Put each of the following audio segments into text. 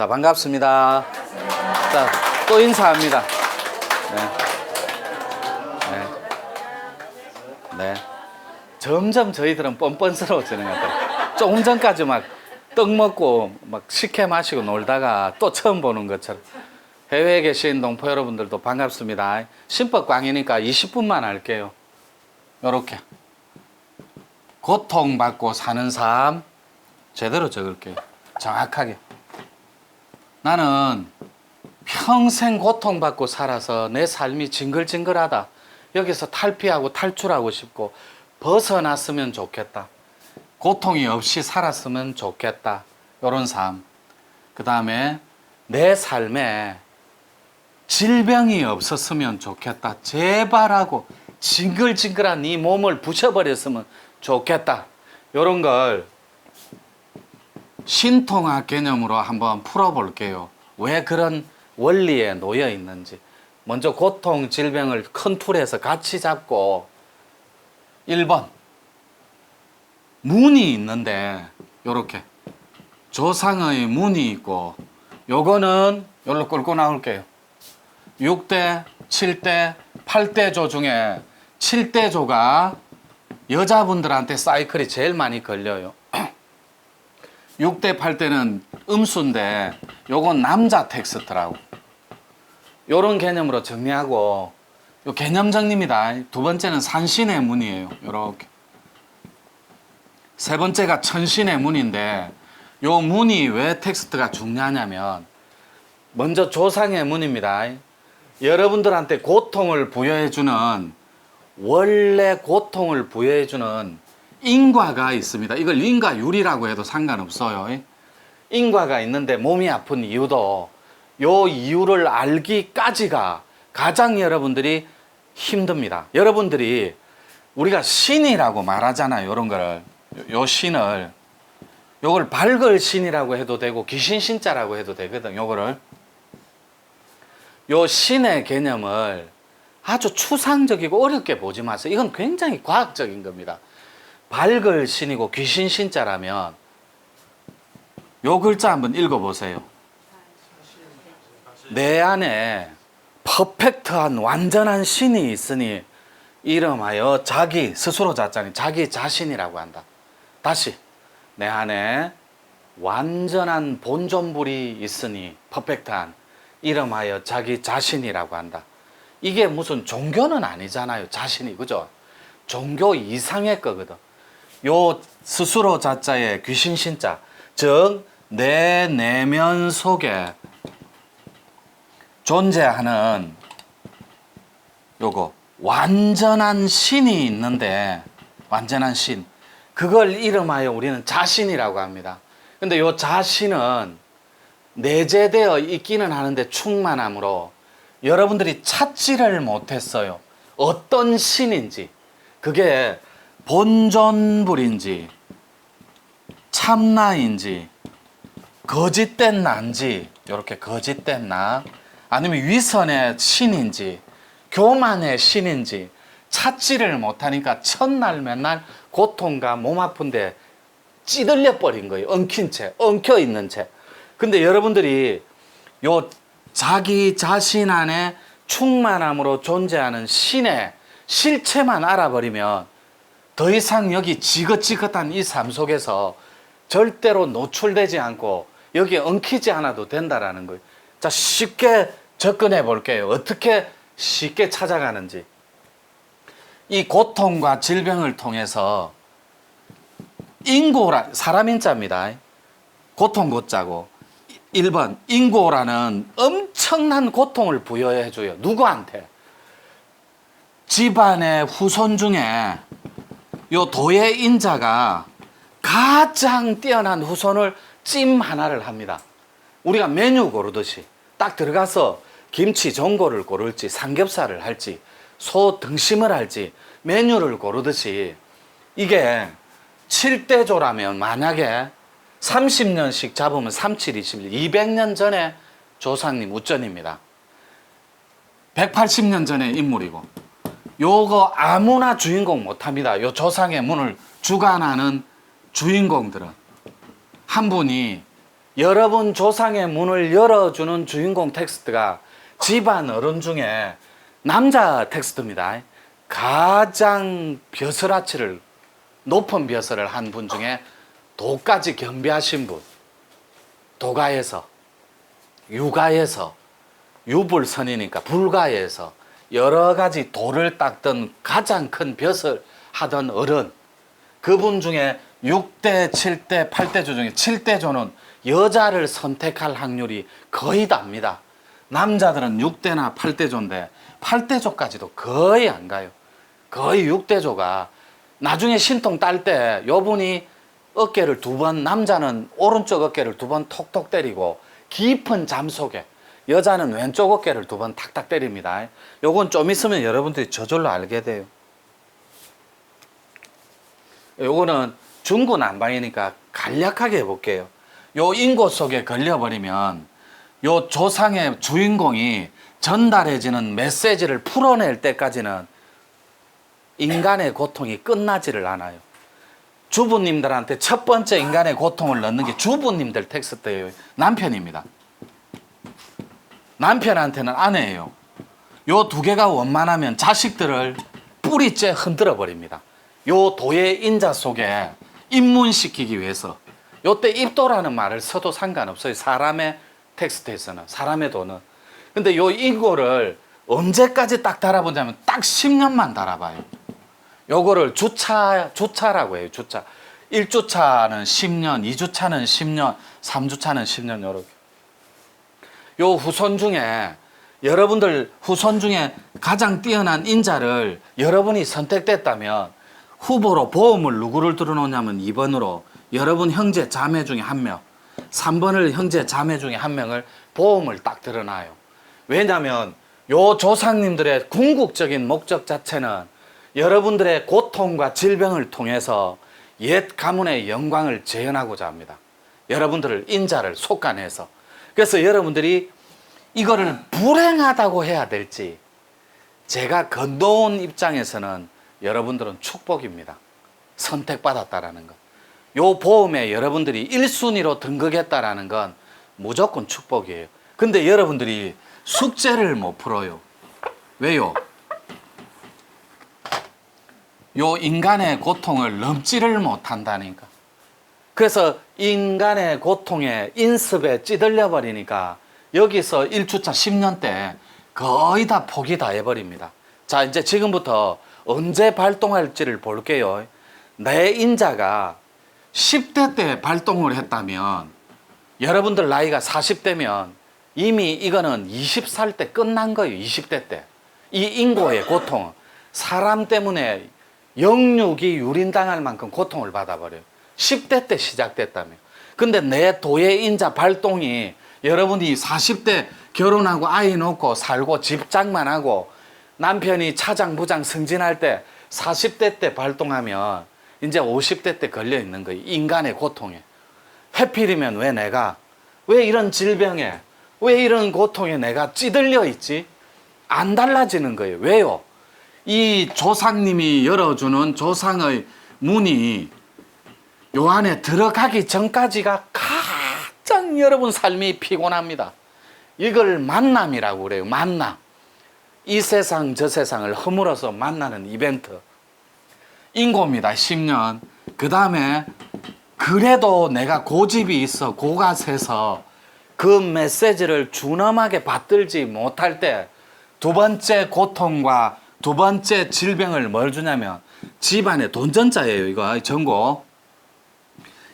자, 반갑습니다. 자, 또 인사합니다. 네. 네. 네. 점점 저희들은 뻔뻔스러워지는 것 같아요. 조금 전까지 막 떡 먹고 막 식혜 마시고 놀다가 또 처음 보는 것처럼. 해외에 계신 동포 여러분들도 반갑습니다. 신법 강의니까 20분만 할게요. 요렇게. 고통받고 사는 삶 제대로 적을게요. 정확하게. 나는 평생 고통받고 살아서 내 삶이 징글징글하다. 여기서 탈피하고 탈출하고 싶고 벗어났으면 좋겠다. 고통이 없이 살았으면 좋겠다. 이런 삶. 그 다음에 내 삶에 질병이 없었으면 좋겠다. 제발 하고 징글징글한 이 몸을 부셔버렸으면 좋겠다. 이런 걸 신통학 개념으로 한번 풀어볼게요. 왜 그런 원리에 놓여 있는지. 먼저 고통, 질병을 큰 틀에서 같이 잡고 1번 문이 있는데 요렇게 조상의 문이 있고 요거는 요로 끌고 나올게요. 6대, 7대, 8대 조 중에 7대 조가 여자분들한테 사이클이 제일 많이 걸려요. 6대, 8대는 음수인데 요건 남자 텍스트라고. 요런 개념으로 정리하고 요 개념 정리입니다. 두 번째는 산신의 문이에요. 요렇게. 세 번째가 천신의 문인데 요 문이 왜 텍스트가 중요하냐면 먼저 조상의 문입니다. 여러분들한테 고통을 부여해주는 원래 고통을 부여해주는 인과가 있습니다. 이걸 인과율이라고 해도 상관없어요. 인과가 있는데 몸이 아픈 이유도 요 이유를 알기까지가 가장 여러분들이 힘듭니다. 여러분들이 우리가 신이라고 말하잖아요. 이런 거를. 요 신을 요걸 발걸 신이라고 해도 되고 귀신 신자라고 해도 되거든. 요거를 요 신의 개념을 아주 추상적이고 어렵게 보지 마세요. 이건 굉장히 과학적인 겁니다. 발걸 신이고 귀신 신자라면 요 글자 한번 읽어보세요. 내 안에 퍼펙트한 완전한 신이 있으니 이름하여 자기 스스로 자자니 자기 자신이라고 한다. 다시 내 안에 완전한 본존불이 있으니 퍼펙트한 이름하여 자기 자신이라고 한다. 이게 무슨 종교는 아니잖아요. 자신이. 그죠? 종교 이상의 거거든. 요 스스로 자자의 귀신 신자, 즉 내 내면 속에 존재하는 요거 완전한 신이 있는데, 완전한 신, 그걸 이름하여 우리는 자신이라고 합니다. 근데 요 자신은 내재되어 있기는 하는데 충만함으로 여러분들이 찾지를 못했어요. 어떤 신인지, 그게 본존불인지 참나인지 거짓된 나인지, 이렇게 거짓된 나, 아니면 위선의 신인지 교만의 신인지 찾지를 못하니까 첫날 맨날 고통과 몸 아픈데 찌들려 버린 거예요. 엉킨 채, 엉켜 있는 채. 근데 여러분들이 요 자기 자신 안에 충만함으로 존재하는 신의 실체만 알아버리면 더 이상 여기 지긋지긋한 이 삶 속에서 절대로 노출되지 않고 여기에 엉키지 않아도 된다라는 거예요. 자, 쉽게 접근해 볼게요. 어떻게 쉽게 찾아가는지. 이 고통과 질병을 통해서 인고라, 사람 인자입니다. 고통 고자고. 1번 인고라는 엄청난 고통을 부여해 줘요. 누구한테? 집안의 후손 중에 요 도의 인자가 가장 뛰어난 후손을 찜 하나를 합니다. 우리가 메뉴 고르듯이 딱 들어가서 김치 전골을 고를지 삼겹살을 할지 소 등심을 할지 메뉴를 고르듯이, 이게 7대조라면 만약에 30년씩 잡으면 3721, 200년 전에 조상님 우전입니다. 180년 전의 인물이고, 요거 아무나 주인공 못합니다. 요 조상의 문을 주관하는 주인공들은 한 분이 여러분 조상의 문을 열어주는 주인공 텍스트가 집안 어른 중에 남자 텍스트입니다. 가장 벼슬아치를 높은 벼슬을 한 분 중에 도까지 겸비하신 분, 도가에서 유가에서 유불선이니까 불가에서 여러 가지 돌을 닦던 가장 큰 벼슬 하던 어른, 그분 중에 6대, 7대, 8대조 중에 7대조는 여자를 선택할 확률이 거의 답니다. 남자들은 6대나 8대조인데 8대조까지도 거의 안 가요. 거의 6대조가 나중에 신통 딸 때 요분이 어깨를 두 번, 남자는 오른쪽 어깨를 두 번 톡톡 때리고 깊은 잠 속에, 여자는 왼쪽 어깨를 두 번 탁탁 때립니다. 요건 좀 있으면 여러분들이 저절로 알게 돼요. 요거는 중구난방이니까 간략하게 해볼게요. 요 인고 속에 걸려버리면 요 조상의 주인공이 전달해지는 메시지를 풀어낼 때까지는 인간의 고통이 끝나지를 않아요. 주부님들한테 첫 번째 인간의 고통을 넣는 게 주부님들 텍스트예요. 남편입니다. 남편한테는 아내예요. 요 두 개가 원만하면 자식들을 뿌리째 흔들어 버립니다. 요 도의 인자 속에 입문시키기 위해서 요때 입도라는 말을 써도 상관없어요. 사람의 텍스트에서는, 사람의 도는. 근데 요 인고를 언제까지 딱 달아보자면 딱 10년만 달아봐요. 요거를 주차라고 해요. 주차. 1주차는 10년, 2주차는 10년, 3주차는 10년, 요렇게. 요 후손 중에, 여러분들 후손 중에 가장 뛰어난 인자를 여러분이 선택됐다면 후보로 보험을 누구를 들어놓냐면 2번으로 여러분 형제 자매 중에 한 명, 3번을 형제 자매 중에 한 명을 보험을 딱 들어놔요. 왜냐하면 요 조상님들의 궁극적인 목적 자체는 여러분들의 고통과 질병을 통해서 옛 가문의 영광을 재현하고자 합니다. 여러분들을 인자를 속간해서. 그래서 여러분들이 이거를 불행하다고 해야 될지, 제가 건너온 입장에서는 여러분들은 축복입니다. 선택받았다라는 것. 요 보험에 여러분들이 1순위로 등극했다라는 건 무조건 축복이에요. 근데 여러분들이 숙제를 못 풀어요. 왜요? 요 인간의 고통을 넘지를 못한다니까. 그래서 인간의 고통에 인습에 찌들려 버리니까 여기서 1주차 10년 때 거의 다 포기 다 해버립니다. 자, 이제 지금부터 언제 발동할지를 볼게요. 내 인자가 10대 때 발동을 했다면, 여러분들 나이가 40대면 이미 이거는 20살 때 끝난 거예요. 20대 때. 이 인고의 고통, 사람 때문에 영육이 유린당할 만큼 고통을 받아버려요. 10대 때 시작됐다며. 근데 내 도의 인자 발동이 여러분이 40대 결혼하고 아이 놓고 살고 집장만 하고 남편이 차장 부장 승진할 때 40대 때 발동하면 이제 50대 때 걸려 있는 거예요. 인간의 고통에. 해필이면 왜 이런 질병에, 왜 이런 고통에 내가 찌들려 있지? 안 달라지는 거예요. 왜요? 이 조상님이 열어주는 조상의 문이 요 안에 들어가기 전까지가 가장 여러분 삶이 피곤합니다. 이걸 만남이라고 그래요. 만남. 이 세상 저 세상을 허물어서 만나는 이벤트. 인고입니다. 10년. 그 다음에 그래도 내가 고집이 있어, 고가 세서 그 메시지를 준엄하게 받들지 못할 때 두 번째 고통과 두 번째 질병을 뭘 주냐면 집안의 돈전자예요. 이거 전고.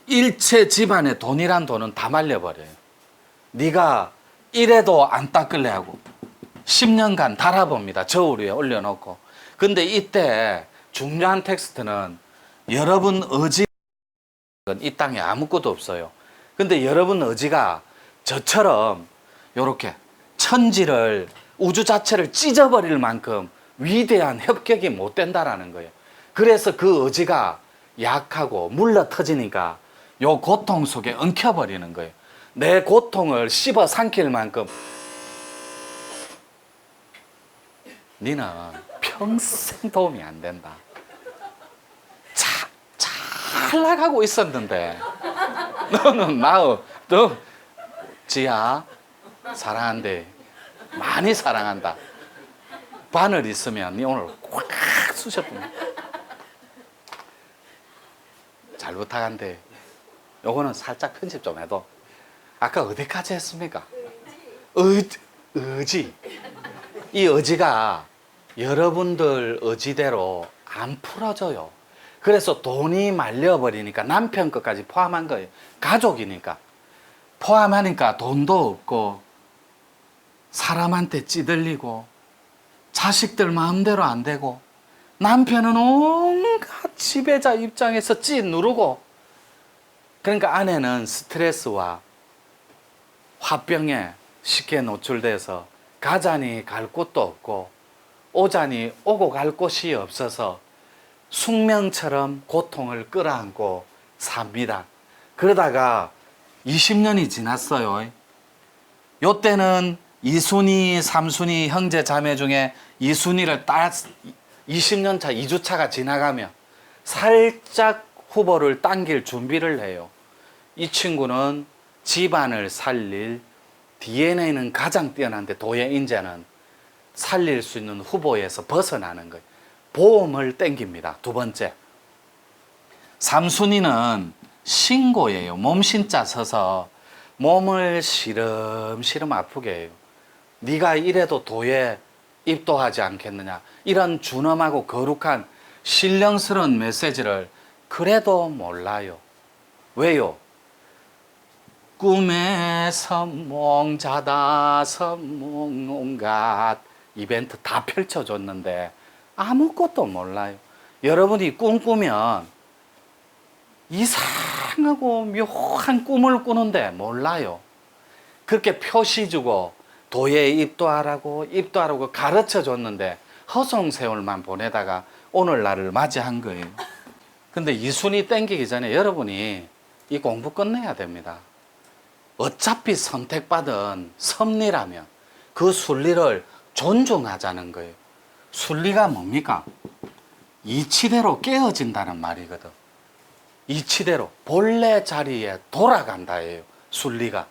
일체 집안의 돈이란 돈은 다 말려버려요. 네가 이래도 안 닦을래 하고 10년간 달아봅니다. 저울 위에 올려놓고. 근데 이때 중요한 텍스트는 여러분 의지, 이 땅에 아무것도 없어요. 근데 여러분 의지가 저처럼 요렇게 천지를, 우주 자체를 찢어버릴 만큼 위대한 협격이 못 된다라는 거예요. 그래서 그 의지가 약하고 물러 터지니까 요 고통 속에 엉켜버리는 거예요. 내 고통을 씹어 삼킬 만큼 니는 평생 도움이 안 된다. 잘 나가고 있었는데 너는 너 지야 사랑한대. 많이 사랑한다. 바늘 있으면 니 오늘 꽉 쑤셔보면 잘 부탁한대. 요거는 살짝 편집 좀 해도. 아까 어디까지 했습니까? 의지. 이 의지가 여러분들 의지대로 안 풀어져요. 그래서 돈이 말려버리니까 남편 것까지 포함한 거예요. 가족이니까. 포함하니까 돈도 없고 사람한테 찌들리고 자식들 마음대로 안 되고 남편은 온갖 지배자 입장에서 찌 누르고 그러니까 아내는 스트레스와 화병에 쉽게 노출돼서 가자니 갈 곳도 없고 오자니 오고 갈 곳이 없어서 숙명처럼 고통을 끌어안고 삽니다. 그러다가 20년이 지났어요. 요때는 이순이, 삼순이 형제 자매 중에 이순이를 딱 20년 차, 2주차가 지나가면 살짝 후보를 당길 준비를 해요. 이 친구는 집안을 살릴 DNA는 가장 뛰어난데 도의 인재는 살릴 수 있는 후보에서 벗어나는 거예요. 보험을 땡깁니다. 두 번째. 삼순이는 신고예요. 몸신자 서서 몸을 시름시름 아프게 해요. 네가 이래도 도에 입도하지 않겠느냐. 이런 준엄하고 거룩한 신령스러운 메시지를 그래도 몰라요. 왜요? 꿈의 선몽자다 선몽 온갖 이벤트 다 펼쳐줬는데 아무것도 몰라요. 여러분이 꿈꾸면 이상하고 묘한 꿈을 꾸는데 몰라요. 그렇게 표시 주고 도에 입도하라고 가르쳐 줬는데 허송세월만 보내다가 오늘날을 맞이한 거예요. 근데 이순이 땡기기 전에 여러분이 이 공부 끝내야 됩니다. 어차피 선택받은 섭리라면 그 순리를 존중하자는 거예요. 순리가 뭡니까? 이치대로 깨어진다는 말이거든. 이치대로 본래 자리에 돌아간다예요. 순리가.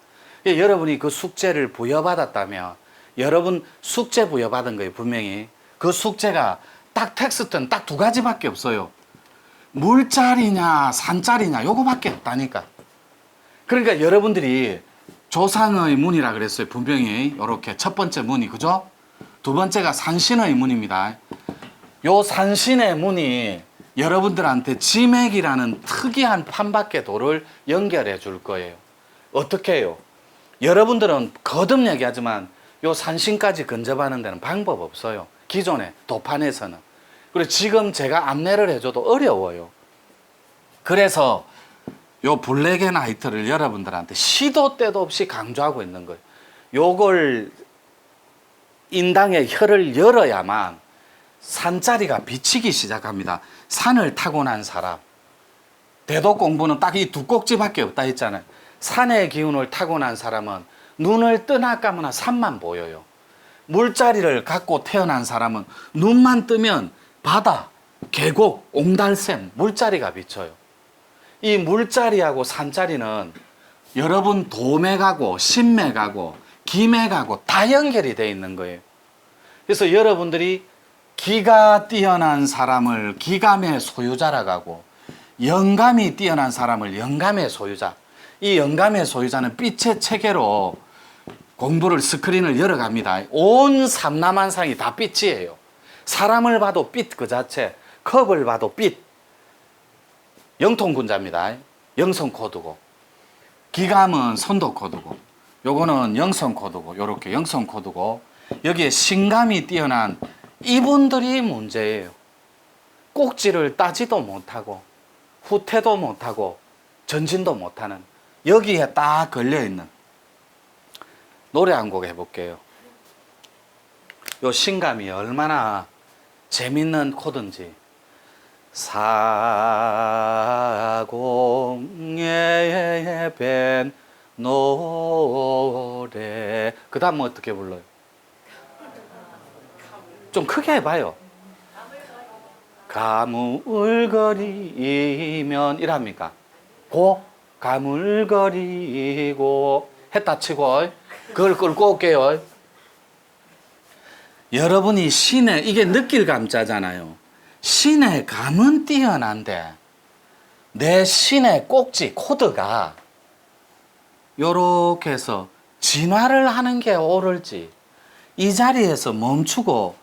여러분이 그 숙제를 부여받았다면 여러분 숙제 부여받은 거예요. 분명히. 그 숙제가 딱 텍스트는 딱 두 가지밖에 없어요. 물자리냐 산자리냐 요거밖에 없다니까. 그러니까 여러분들이 조상의 문이라 그랬어요. 분명히 이렇게 첫 번째 문이 그죠? 두 번째가 산신의 문입니다. 요 산신의 문이 여러분들한테 지맥이라는 특이한 판밖에 도를 연결해 줄 거예요. 어떻게 해요? 여러분들은 거듭 얘기하지만 요 산신까지 근접하는 데는 방법 없어요. 기존의 도판에서는. 그리고 지금 제가 안내를 해줘도 어려워요. 그래서 요 블랙앤화이트를 여러분들한테 시도 때도 없이 강조하고 있는 거예요. 요걸 인당의 혀를 열어야만 산자리가 비치기 시작합니다. 산을 타고난 사람. 대도 공부는 딱 이 두 꼭지밖에 없다 했잖아요. 산의 기운을 타고난 사람은 눈을 뜨나 감으나 산만 보여요. 물자리를 갖고 태어난 사람은 눈만 뜨면 바다, 계곡, 옹달샘, 물자리가 비쳐요. 이 물자리하고 산자리는 여러분 도맥하고 신맥하고 기맥하고 다 연결이 되어 있는 거예요. 그래서 여러분들이 기가 뛰어난 사람을 기감의 소유자라고 하고 영감이 뛰어난 사람을 영감의 소유자. 이 영감의 소유자는 빛의 체계로 공부를 스크린을 열어갑니다. 온 삼라만상이 다 빛이에요. 사람을 봐도 빛 그 자체, 컵을 봐도 빛. 영통군자입니다. 영성 코드고. 기감은 선도 코드고. 요거는 영성 코드고. 요렇게 영성 코드고. 여기에 신감이 뛰어난 이분들이 문제예요. 꼭지를 따지도 못하고 후퇴도 못하고 전진도 못하는 여기에 딱 걸려있는 노래 한 곡 해볼게요. 요 신감이 얼마나 재밌는 코드인지. 사공에 밴 노래. 그 다음 어떻게 불러요? 좀 크게 해봐요. 가물거리면 이랍니까? 고 가물거리고 했다 치고 그걸 끌고 올게요. 여러분이 신의 이게 느낄 감자잖아요. 신의 감은 뛰어난데 내 신의 꼭지 코드가 요렇게 해서 진화를 하는 게 옳을지 이 자리에서 멈추고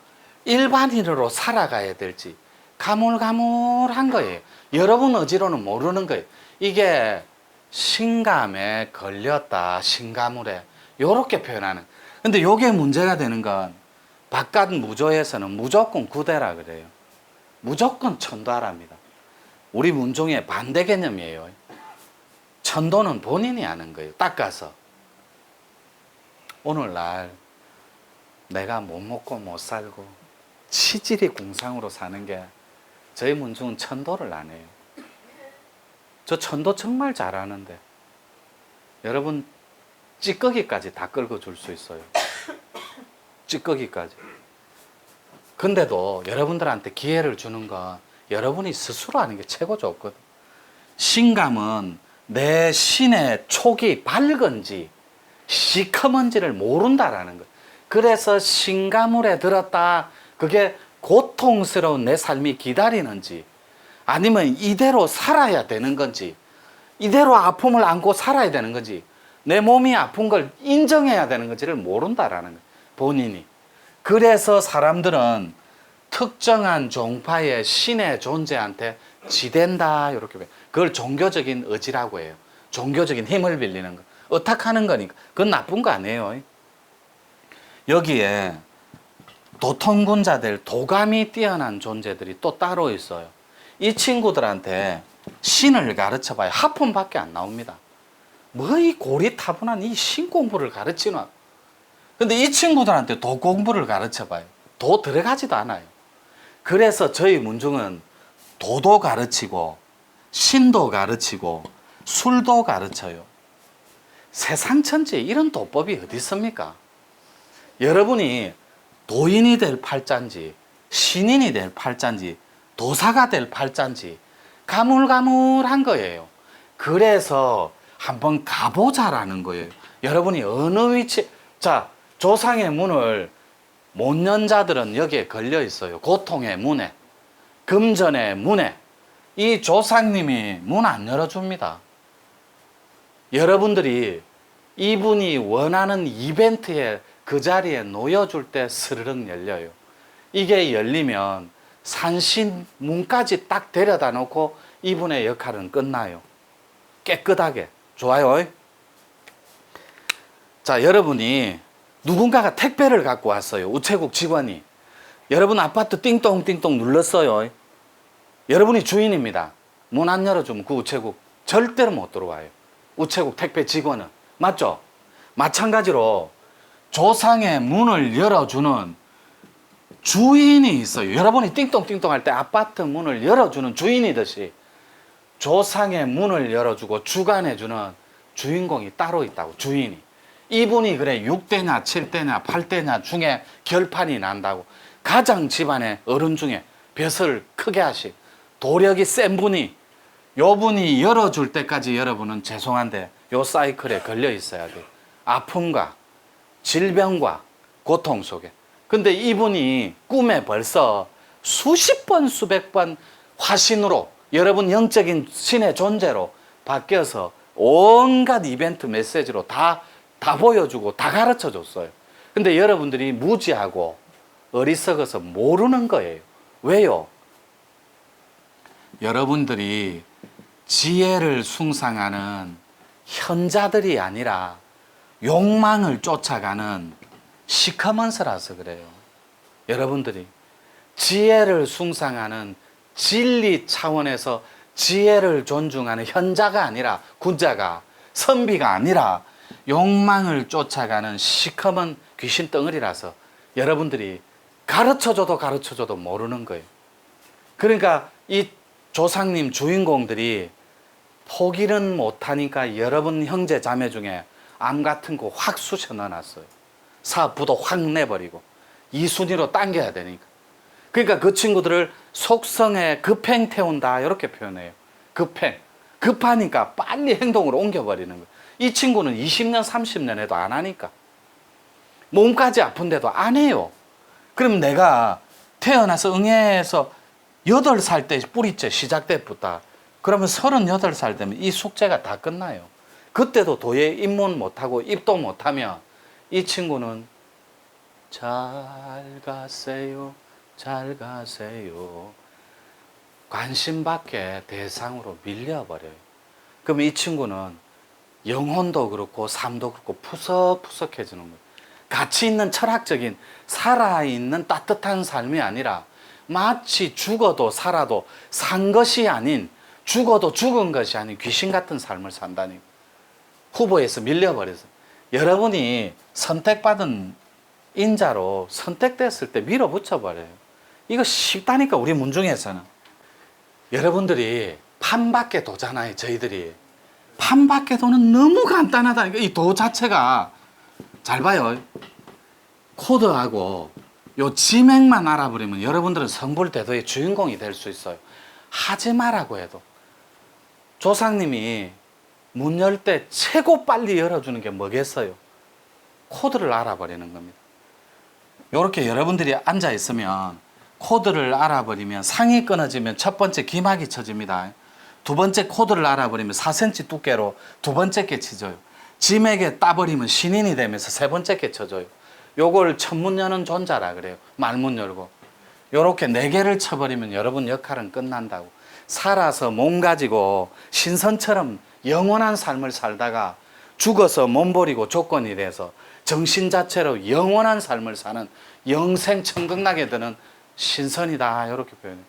일반인으로 살아가야 될지 가물가물한 거예요. 여러분 의지로는 모르는 거예요. 이게 신감에 걸렸다, 신가물에 요렇게 표현하는. 근데 요게 문제가 되는 건 바깥 무조에서는 무조건 구대라 그래요. 무조건 천도하랍니다. 우리 문종의 반대 개념이에요. 천도는 본인이 하는 거예요. 닦아서. 오늘날 내가 못 먹고 못 살고 치질이 궁상으로 사는 게 저희 문종은 천도를 안 해요. 저 천도 정말 잘하는데 여러분 찌꺼기까지 다 끌고 줄 수 있어요. 찌꺼기까지. 근데도 여러분들한테 기회를 주는 건 여러분이 스스로 하는 게 최고 좋거든. 신감은 내 신의 촉이 밝은지 시커먼지를 모른다라는 거. 그래서 신가물에 들었다. 그게 고통스러운 내 삶이 기다리는지 아니면 이대로 살아야 되는 건지 이대로 아픔을 안고 살아야 되는 건지 내 몸이 아픈 걸 인정해야 되는 건지를 모른다라는 거예요. 본인이. 그래서 사람들은 특정한 종파의 신의 존재한테 지댄다 이렇게. 그걸 종교적인 의지라고 해요. 종교적인 힘을 빌리는 거. 의탁하는 거니까. 그건 나쁜 거 아니에요. 여기에 도통군자들, 도감이 뛰어난 존재들이 또 따로 있어요. 이 친구들한테 신을 가르쳐봐야 하품밖에 안 나옵니다. 뭐 이 고리타분한 이 신 공부를 가르치나. 근데 이 친구들한테 도 공부를 가르쳐봐요. 도 들어가지도 않아요. 그래서 저희 문중은 도도 가르치고 신도 가르치고 술도 가르쳐요. 세상 천지에 이런 도법이 어디 있습니까? 여러분이 도인이 될 팔자인지 신인이 될 팔자인지 도사가 될 팔자인지 가물가물한 거예요. 그래서 한번 가보자라는 거예요. 여러분이 어느 위치, 자, 조상의 문을 못 연 자들은 여기에 걸려 있어요. 고통의 문에, 금전의 문에. 이 조상님이 문 안 열어줍니다. 여러분들이 이분이 원하는 이벤트에 그 자리에 놓여줄 때 스르륵 열려요. 이게 열리면 산신 문까지 딱 데려다 놓고 이분의 역할은 끝나요. 깨끗하게. 좋아요. 자, 여러분이 누군가가 택배를 갖고 왔어요. 우체국 직원이. 여러분 아파트 띵동띵동 눌렀어요. 여러분이 주인입니다. 문 안 열어주면 그 우체국 절대로 못 들어와요. 우체국 택배 직원은. 맞죠? 마찬가지로 조상의 문을 열어주는 주인이 있어요. 여러분이 띵동띵동 할 때 아파트 문을 열어주는 주인이듯이 조상의 문을 열어주고 주관해주는 주인공이 따로 있다고. 주인이. 이분이 그래 6대냐 7대냐 8대냐 중에 결판이 난다고. 가장 집안의 어른 중에 벼슬을 크게 하시 도력이 센 분이 요 분이 열어줄 때까지 여러분은 죄송한데 요 사이클에 걸려 있어야 돼요. 아픔과 질병과 고통 속에. 근데 이분이 꿈에 벌써 수십 번 수백 번 화신으로 여러분 영적인 신의 존재로 바뀌어서 온갖 이벤트 메시지로 다 보여주고 다 가르쳐 줬어요. 근데 여러분들이 무지하고 어리석어서 모르는 거예요. 왜요? 여러분들이 지혜를 숭상하는 현자들이 아니라 욕망을 쫓아가는 시커먼스라서 그래요. 여러분들이 지혜를 숭상하는 진리 차원에서 지혜를 존중하는 현자가 아니라 군자가 선비가 아니라 욕망을 쫓아가는 시커먼 귀신 덩어리라서 여러분들이 가르쳐줘도 모르는 거예요. 그러니까 이 조상님 주인공들이 포기는 못하니까 여러분 형제 자매 중에 암 같은 거 확 쑤셔 넣어놨어요. 사부도 확 내버리고 이 순위로 당겨야 되니까. 그러니까 그 친구들을 속성에 급행 태운다 이렇게 표현해요. 급행. 급하니까 빨리 행동으로 옮겨버리는 거예요. 이 친구는 20년, 30년 해도 안 하니까. 몸까지 아픈데도 안 해요. 그럼 내가 태어나서 응애에서 8살 때 뿌리째 시작 때부터 그러면 38살 되면 이 숙제가 다 끝나요. 그때도 도에 입문 못하고 입도 못하면 이 친구는 잘 가세요, 잘 가세요. 관심 밖에 대상으로 밀려버려요. 그럼 이 친구는 영혼도 그렇고 삶도 그렇고 푸석푸석해지는 거예요. 가치 있는 철학적인 살아있는 따뜻한 삶이 아니라 마치 죽어도 살아도 산 것이 아닌 죽어도 죽은 것이 아닌 귀신 같은 삶을 산다니. 후보에서 밀려버려서 여러분이 선택받은 인자로 선택됐을 때 밀어붙여버려요. 이거 쉽다니까 우리 문중에서는. 여러분들이 판밖에 도잖아요. 저희들이 판밖에 도는 너무 간단하다니까. 이 도 자체가 잘 봐요. 코드하고 요 지맥만 알아버리면 여러분들은 성불대도의 주인공이 될 수 있어요. 하지 마라고 해도. 조상님이 문 열 때 최고 빨리 열어주는 게 뭐겠어요? 코드를 알아버리는 겁니다. 이렇게 여러분들이 앉아 있으면 코드를 알아버리면 상이 끊어지면 첫 번째 기막이 쳐집니다. 두 번째 코드를 알아버리면 4cm 두께로 두 번째 게 쳐져요. 지맥에 따버리면 신인이 되면서 세 번째 게 쳐져요. 요걸 천문 여는 존자라 그래요. 말문 열고. 요렇게 네 개를 쳐버리면 여러분 역할은 끝난다고. 살아서 몸 가지고 신선처럼 영원한 삶을 살다가 죽어서 몸 버리고 조건이 돼서 정신 자체로 영원한 삶을 사는 영생 천극락에 드는 신선이다. 이렇게 표현해요.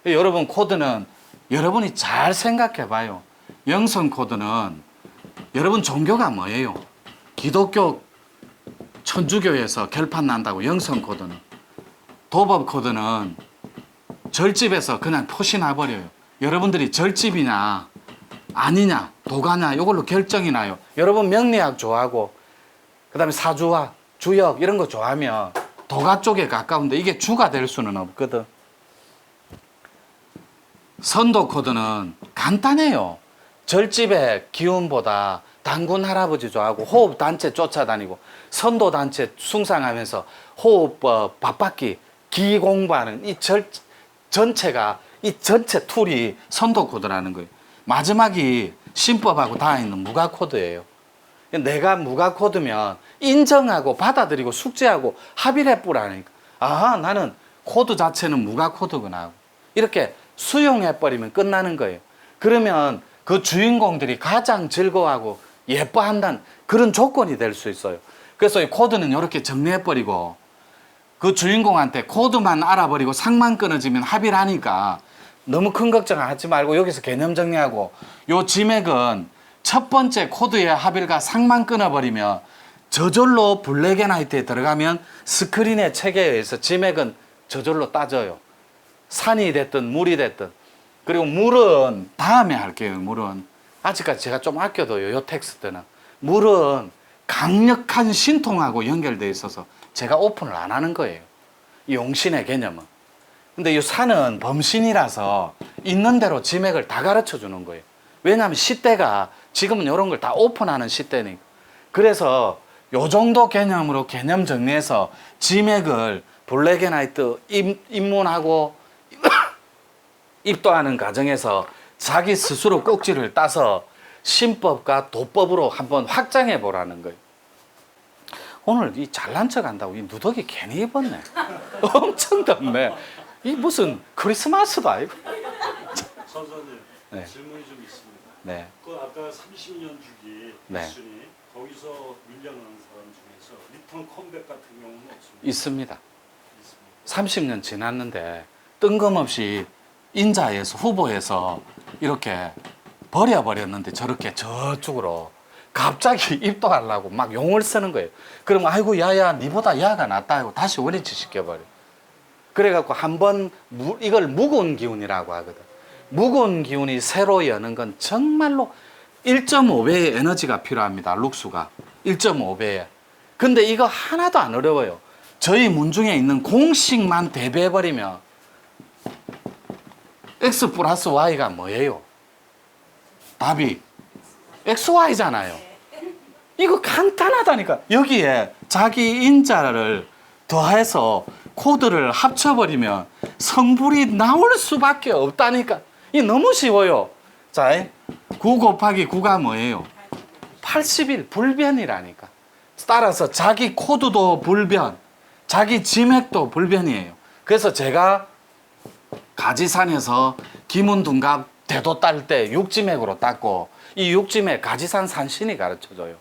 여러분 코드는 여러분이 잘 생각해 봐요. 영성 코드는 여러분 종교가 뭐예요? 기독교 천주교에서 결판 난다고 영성 코드는. 도법 코드는 절집에서 그냥 표시 나버려요. 여러분들이 절집이냐 아니냐 도가냐 이걸로 결정이 나요. 여러분 명리학 좋아하고 그 다음에 사주와 주역 이런 거 좋아하면 도가 쪽에 가까운데 이게 주가 될 수는 없거든. 선도 코드는 간단해요. 절집의 기운보다 단군 할아버지 좋아하고 호흡 단체 쫓아다니고 선도 단체 숭상하면서 호흡 바빠기 기 공부하는 이 전체가 이 전체 툴이 선도 코드라는 거예요. 마지막이 신법하고 닿아 있는 무가 코드예요. 내가 무가 코드면 인정하고 받아들이고 숙제하고 합의를 해뿌라니까. 아하, 나는 코드 자체는 무가 코드구나. 이렇게 수용해버리면 끝나는 거예요. 그러면 그 주인공들이 가장 즐거워하고 예뻐한다는 그런 조건이 될 수 있어요. 그래서 이 코드는 이렇게 정리해버리고 그 주인공한테 코드만 알아버리고 상만 끊어지면 합의를 하니까 너무 큰 걱정하지 말고 여기서 개념 정리하고 요 지맥은 첫 번째 코드의 합일과 상만 끊어버리면 저절로 블랙앤화이트에 들어가면 스크린의 체계에 의해서 지맥은 저절로 따져요. 산이 됐든 물이 됐든. 그리고 물은 다음에 할게요. 물은 아직까지 제가 좀 아껴둬요. 요 텍스트는 물은 강력한 신통하고 연결되어 있어서 제가 오픈을 안 하는 거예요. 이 용신의 개념은. 근데 이 산은 범신이라서 있는 대로 지맥을 다 가르쳐 주는 거예요. 왜냐하면 시대가 지금은 이런 걸 다 오픈하는 시대니까. 그래서 요 정도 개념으로 개념 정리해서 지맥을 블랙앤화이트 입문하고 입도하는 과정에서 자기 스스로 꼭지를 따서 신법과 도법으로 한번 확장해 보라는 거예요. 오늘 이 잘난 척 한다고 이 누더기 괜히 입었네. 엄청 덥네. 이 무슨 크리스마스도 아니고. 선생님, 네. 질문이 좀 있습니다. 네. 그 아까 30년 주기 네. 순위 거기서 밀려나는 사람 중에서 리턴 컴백 같은 경우는 없습니다. 있습니다. 있습니다. 30년 지났는데 뜬금없이 인자에서 후보에서 이렇게 버려버렸는데 저렇게 저쪽으로 갑자기 입도하려고 막 용을 쓰는 거예요. 그러면 아이고 야야 니보다 야가 낫다 하고 다시 원위치 시켜버려. 그래갖고 한번 이걸 묵은 기운이라고 하거든. 묵은 기운이 새로 여는 건 정말로 1.5배의 에너지가 필요합니다. 룩수가 1.5배에. 근데 이거 하나도 안 어려워요. 저희 문중에 있는 공식만 대비해버리면 X 플러스 Y가 뭐예요? 답이 XY잖아요. 이거 간단하다니까. 여기에 자기 인자를 더해서 코드를 합쳐버리면 성분이 나올 수밖에 없다니까. 이 너무 쉬워요. 자, 9 곱하기 9가 뭐예요? 81 불변이라니까. 따라서 자기 코드도 불변, 자기 지맥도 불변이에요. 그래서 제가 가지산에서 기문둔갑 대도 딸 때 육지맥으로 땄고, 이 육지맥 가지산 산신이 가르쳐줘요.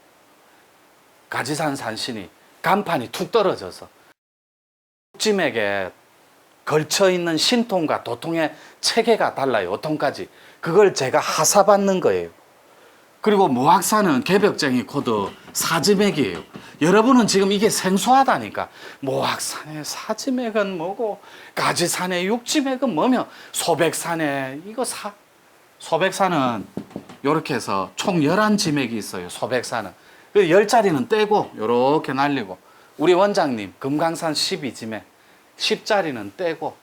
가지산 산신이 간판이 툭 떨어져서 육지맥에 걸쳐있는 신통과 도통의 체계가 달라요. 어통까지. 그걸 제가 하사받는 거예요. 그리고 모악산은 개벽쟁이 코드 사지맥이에요. 여러분은 지금 이게 생소하다니까. 모악산의 사지맥은 뭐고, 가지산의 육지맥은 뭐며, 소백산의 이거 소백산은 이렇게 해서 총 11지맥이 있어요. 소백산은. 그 10자리는 떼고 이렇게 날리고, 우리 원장님 금강산 12지맥 10자리는 떼고,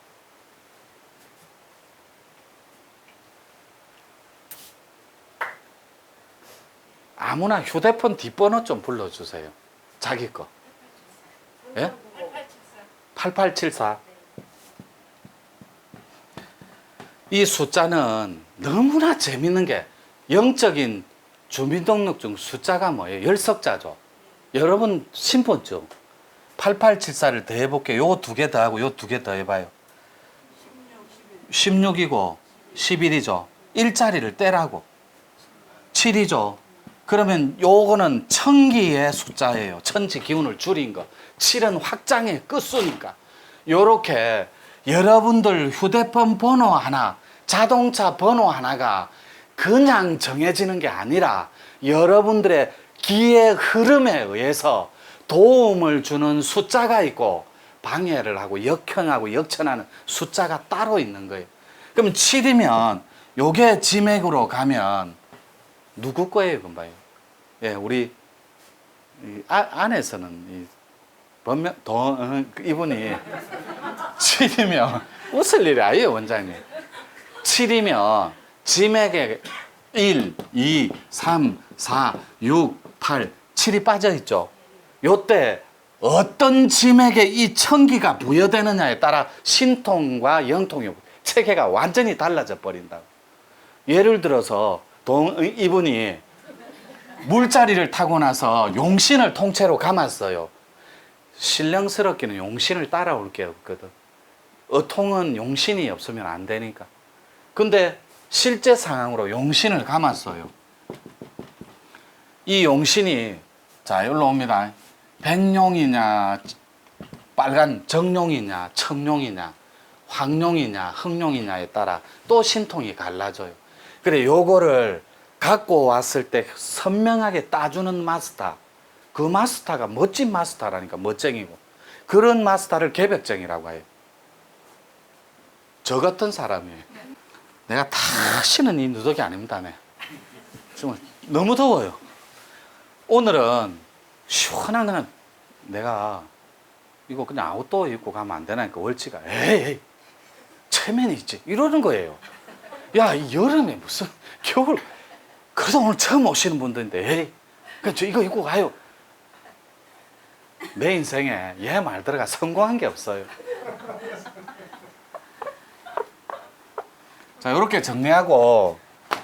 아무나 휴대폰 뒷번호 좀 불러주세요. 자기 거. 예? 8874. 이 숫자는 너무나 재밌는 게, 영적인 주민등록증 숫자가 뭐예요? 열석자죠. 여러분 신분증 8874를 더해볼게요. 요 두 개 더하고 요 두 개 더해봐요. 16이고 11이죠. 1자리를 떼라고. 7이죠. 그러면 요거는 천기의 숫자예요. 천지 기운을 줄인 거. 7은 확장의 끝수니까. 요렇게 여러분들 휴대폰 번호 하나, 자동차 번호 하나가 그냥 정해지는 게 아니라 여러분들의 기의 흐름에 의해서 도움을 주는 숫자가 있고, 방해를 하고 역행하고 역천하는 숫자가 따로 있는 거예요. 그럼 7이면 요게 지맥으로 가면 누구 거예요, 금봐요? 예, 우리 안에서는 이분이 7이면 웃을 일이 아니에요, 원장님. 7이면 지맥에 1, 2, 3, 4, 6, 8, 7이 빠져 있죠. 요때 어떤 지맥에 이 천기가 부여되느냐에 따라 신통과 영통의 체계가 완전히 달라져 버린다고. 예를 들어서 이분이 물자리를 타고 나서 용신을 통째로 감았어요. 신령스럽게는 용신을 따라올 게 없거든. 어통은 용신이 없으면 안 되니까. 근데 실제 상황으로 용신을 감았어요. 이 용신이, 자, 여기로 옵니다. 백룡이냐, 빨간 정룡이냐, 청룡이냐, 황룡이냐, 흑룡이냐에 따라 또 신통이 갈라져요. 그래, 요거를 갖고 왔을 때 선명하게 따주는 마스터, 그 마스터가 멋진 마스터라니까. 멋쟁이고, 그런 마스터를 개벽쟁이라고 해요. 저 같은 사람이에요. 내가 다시는 이 누더기 아닙니다. 정말 너무 더워요. 오늘은 시원한, 그냥 내가 이거 그냥 아웃도어 입고 가면 안 되나니까 월치가 에이 체면이 있지 이러는 거예요. 야, 이 여름에 무슨 겨울. 그래서 오늘 처음 오시는 분들인데 에이 그냥 저 이거 입고 가요. 내 인생에 얘 말 들어가 성공한 게 없어요. 자, 이렇게 정리하고,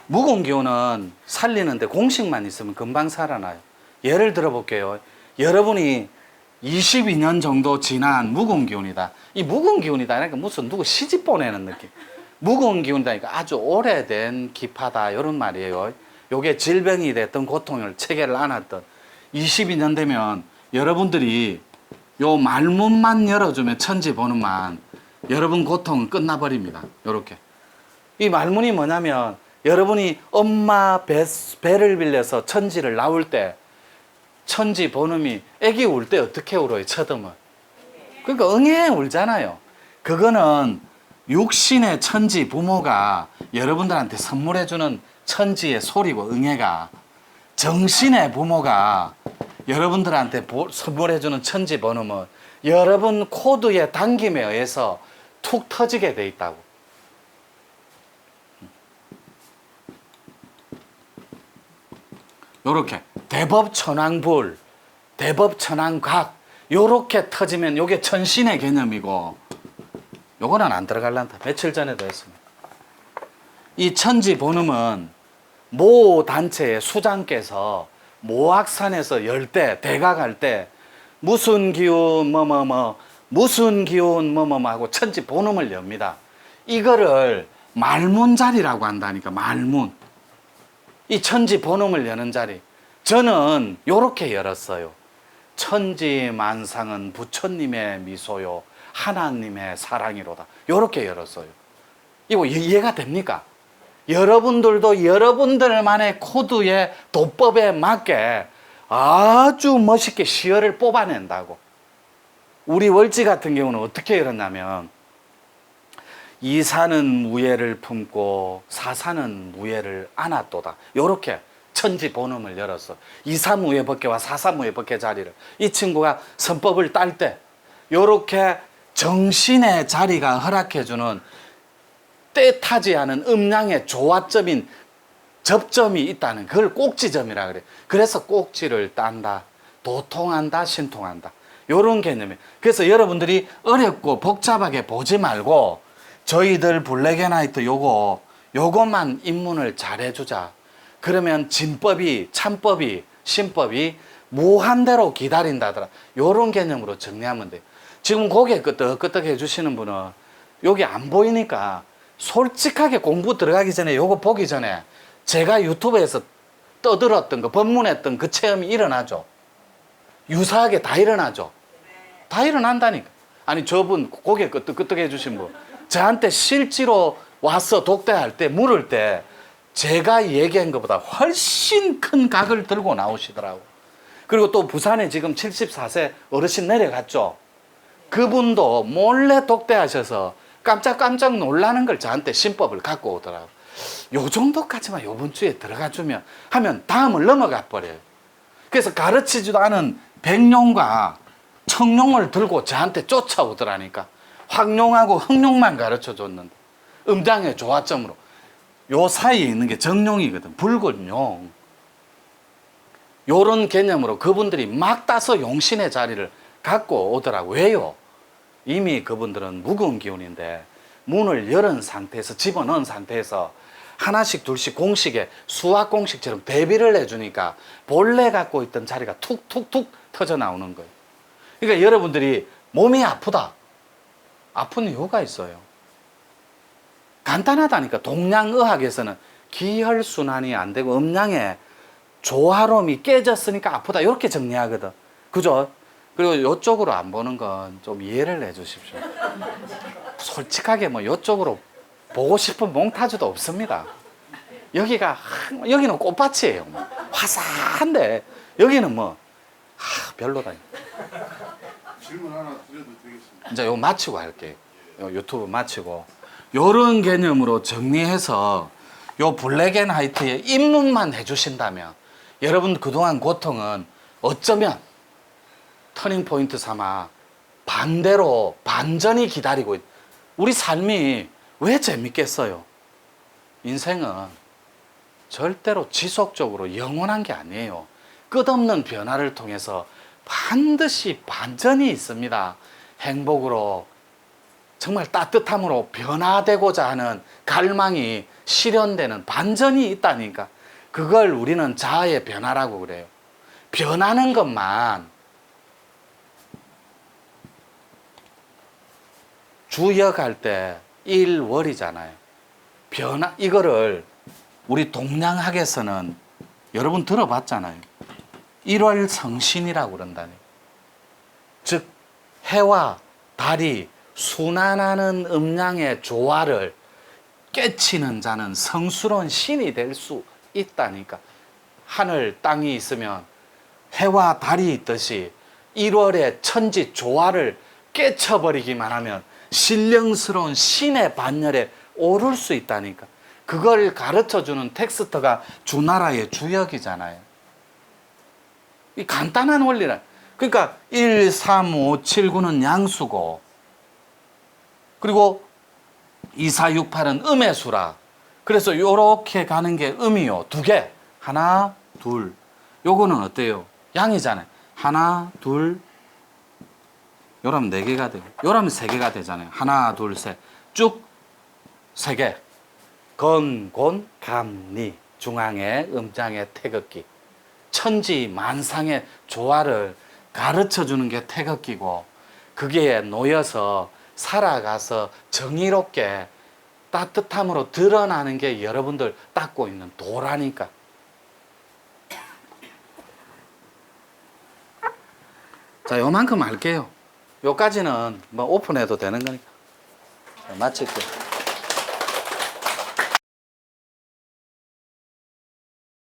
묵은 기운은 살리는데 공식만 있으면 금방 살아나요. 예를 들어 볼게요. 여러분이 22년 정도 지난 묵은 기운이다. 이 묵은 기운이다. 그러니까 무슨 누구 시집 보내는 느낌. 묵은 기운이다니까 아주 오래된 기파다. 이런 말이에요. 요게 질병이 됐던 고통을 체계를 안았던 22년 되면 여러분들이 요 말문만 열어주면 천지 보는만 여러분 고통은 끝나버립니다. 요렇게. 이 말문이 뭐냐면, 여러분이 엄마 배를 빌려서 천지를 나올 때 천지 번음이 애기 울 때 어떻게 울어요? 쳐듬은. 그러니까 응애 울잖아요. 그거는 육신의 천지 부모가 여러분들한테 선물해주는 천지의 소리고, 응애가 정신의 부모가 여러분들한테 선물해주는 천지 번음은 여러분 코드의 당김에 의해서 툭 터지게 돼 있다고. 요렇게 대법천왕불, 대법천왕각 요렇게 터지면 요게 천신의 개념이고 요거는 안 들어갈란다. 며칠 전에도 했습니다. 이 천지본음은 모 단체의 수장께서 모악산에서 열 때 대각할 때 무슨 기운 무슨 기운 하고 천지본음을 엽니다. 이거를 말문자리라고 한다니까. 말문. 이 천지본음을 여는 자리. 저는 요렇게 열었어요. 천지만상은 부처님의 미소요 하나님의 사랑이로다. 요렇게 열었어요. 이거 이해가 됩니까? 여러분들도 여러분들만의 코드의 도법에 맞게 아주 멋있게 시어를 뽑아낸다고. 우리 월지 같은 경우는 어떻게 열었냐면 이사는 무예를 품고 사사는 무예를 안았도다. 요렇게 천지본음을 열었어. 이사무예법계와 사사무예법계 자리를 이 친구가 선법을 딸 때 요렇게 정신의 자리가 허락해주는 때타지 않은 음량의 조화점인 접점이 있다는 그걸 꼭지점이라 그래. 그래서 꼭지를 딴다, 도통한다, 신통한다. 요런 개념이에요. 그래서 여러분들이 어렵고 복잡하게 보지 말고 저희들 블랙앤화이트 요것만 입문을 잘해주자. 그러면 진법이, 참법이, 신법이 무한대로 기다린다더라. 요런 개념으로 정리하면 돼요. 지금 고개 끄덕끄덕 해주시는 분은 여기 안 보이니까 솔직하게 공부 들어가기 전에 요거 보기 전에 제가 유튜브에서 떠들었던 거, 법문했던 그 체험이 일어나죠. 유사하게 다 일어나죠. 다 일어난다니까. 아니 저분 고개 끄덕끄덕 해주신 분 저한테 실제로 와서 독대할 때 물을 때 제가 얘기한 것보다 훨씬 큰 각을 들고 나오시더라고. 그리고 또 부산에 지금 74세 어르신 내려갔죠. 그분도 몰래 독대하셔서 깜짝 놀라는 걸 저한테 신법을 갖고 오더라고. 요 정도까지만 요번 주에 들어가 주면 하면 다음을 넘어가 버려요. 그래서 가르치지도 않은 백룡과 청룡을 들고 저한테 쫓아오더라니까. 황룡하고 흑룡만 가르쳐 줬는데 음장의 조화점으로 요 사이에 있는 게 정룡이거든. 붉은 용. 요런 개념으로 그분들이 막 따서 용신의 자리를 갖고 오더라고. 왜요? 이미 그분들은 무거운 기운인데 문을 열은 상태에서 집어넣은 상태에서 하나씩 둘씩 공식에 수학 공식처럼 대비를 해주니까 본래 갖고 있던 자리가 툭툭툭 터져 나오는 거예요. 그러니까 여러분들이 몸이 아프다. 아픈 이유가 있어요. 간단하다니까. 동양의학에서는 기혈순환이 안 되고 음양의 조화로움이 깨졌으니까 아프다. 이렇게 정리하거든. 그죠? 그리고 이쪽으로 안 보는 건 좀 이해를 해 주십시오. 솔직하게 뭐 이쪽으로 보고 싶은 몽타주도 없습니다. 여기는 꽃밭이에요. 뭐. 화사한데 여기는 뭐 별로다. 질문 하나 드려도 되겠습니다. 이제 이거 마치고 할게요. 요 유튜브 마치고 요런 개념으로 정리해서 요 블랙앤화이트에 입문만 해주신다면 여러분 그동안 고통은 어쩌면 터닝포인트 삼아 반대로 반전이 기다리고 우리 삶이 왜 재밌겠어요? 인생은 절대로 지속적으로 영원한 게 아니에요. 끝없는 변화를 통해서 반드시 반전이 있습니다. 행복으로 정말 따뜻함으로 변화되고자 하는 갈망이 실현되는 반전이 있다니까. 그걸 우리는 자아의 변화라고 그래요. 변하는 것만 주역할 때 일월이잖아요. 이거를 우리 동양학에서는 여러분 들어봤잖아요. 일월성신이라고 그런다니. 즉 해와 달이 순환하는 음양의 조화를 깨치는 자는 성스러운 신이 될 수 있다니까. 하늘 땅이 있으면 해와 달이 있듯이 1월의 천지 조화를 깨쳐버리기만 하면 신령스러운 신의 반열에 오를 수 있다니까. 그걸 가르쳐주는 텍스트가 주나라의 주역이잖아요. 이 간단한 원리라. 그러니까 1, 3, 5, 7, 9는 양수고 그리고 2, 4, 6, 8은 음의 수라. 그래서 요렇게 가는 게 음이요. 두 개. 하나, 둘. 요거는 어때요? 양이잖아요. 하나, 둘, 요라면 4개가 되고, 요라면 3개가 되잖아요. 하나, 둘, 셋. 쭉 3개. 건, 곤, 감, 니. 중앙에 음장의 태극기. 천지 만상의 조화를 가르쳐 주는 게 태극기고, 그게 놓여서 살아가서 정의롭게 따뜻함으로 드러나는 게 여러분들 닦고 있는 도라니까. 자, 요만큼 할게요. 요까지는 뭐 오픈해도 되는 거니까. 자, 마칠게요.